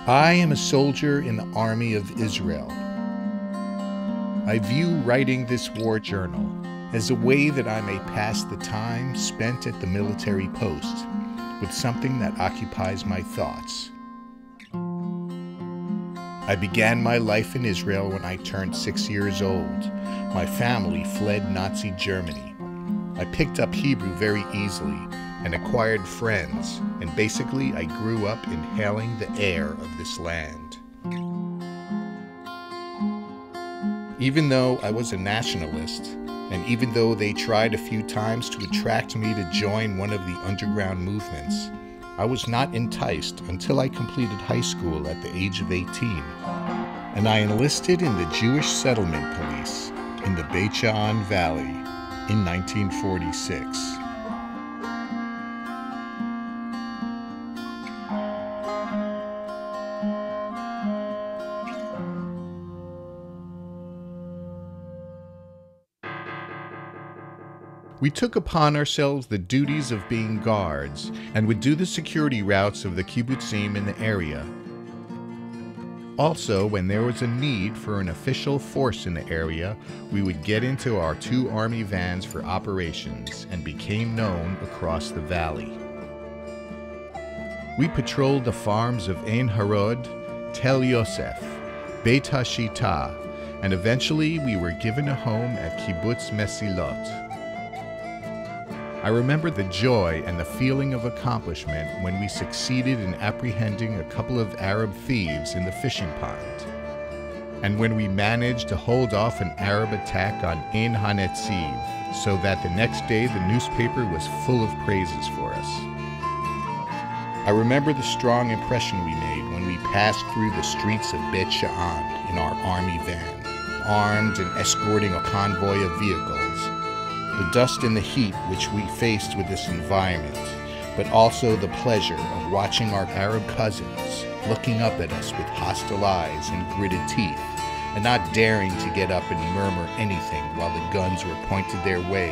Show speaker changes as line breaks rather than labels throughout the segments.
I am a soldier in the army of Israel. I view writing this war journal as a way that I may pass the time spent at the military post with something that occupies my thoughts. I began my life in Israel when I turned 6 years old. My family fled Nazi Germany. I picked up Hebrew very easily and acquired friends, and basically I grew up inhaling the air of this land. Even though I was a nationalist, and even though they tried a few times to attract me to join one of the underground movements, I was not enticed until I completed high school at the age of 18, and I enlisted in the Jewish Settlement Police in the Beit Sha'an Valley in 1946. We took upon ourselves the duties of being guards and would do the security routes of the kibbutzim in the area. Also, when there was a need for an official force in the area, we would get into our 2 army vans for operations and became known across the valley. We patrolled the farms of Ein Harod, Tel Yosef, Beit HaShita, and eventually we were given a home at Kibbutz Mesilot. I remember the joy and the feeling of accomplishment when we succeeded in apprehending a couple of Arab thieves in the fishing pond, and when we managed to hold off an Arab attack on Ein HaNetziv, so that the next day the newspaper was full of praises for us. I remember the strong impression we made when we passed through the streets of Beit Sha'an in our army van, armed and escorting a convoy of vehicles. The dust and the heat which we faced with this environment, but also the pleasure of watching our Arab cousins looking up at us with hostile eyes and gritted teeth, and not daring to get up and murmur anything while the guns were pointed their way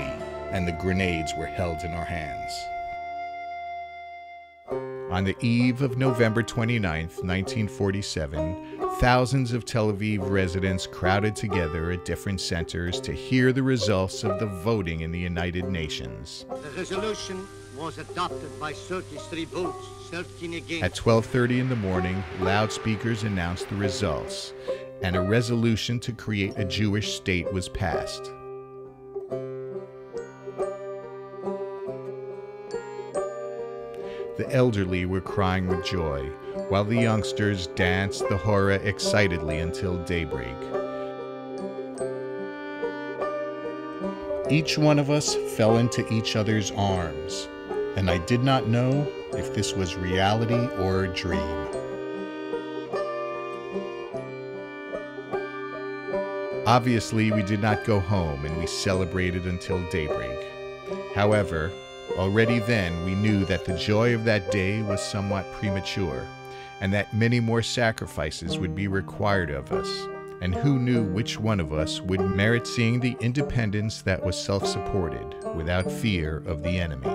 and the grenades were held in our hands. On the eve of November 29, 1947, thousands of Tel Aviv residents crowded together at different centers to hear the results of the voting in the United Nations.
The resolution was adopted by 33 votes, 13 against.
At 12:30 in the morning, loudspeakers announced the results, and a resolution to create a Jewish state was passed. The elderly were crying with joy, while the youngsters danced the hora excitedly until daybreak. Each one of us fell into each other's arms, and I did not know if this was reality or a dream. Obviously, we did not go home, and we celebrated until daybreak. However, already then we knew that the joy of that day was somewhat premature, and that many more sacrifices would be required of us, and who knew which one of us would merit seeing the independence that was self-supported, without fear of the enemy.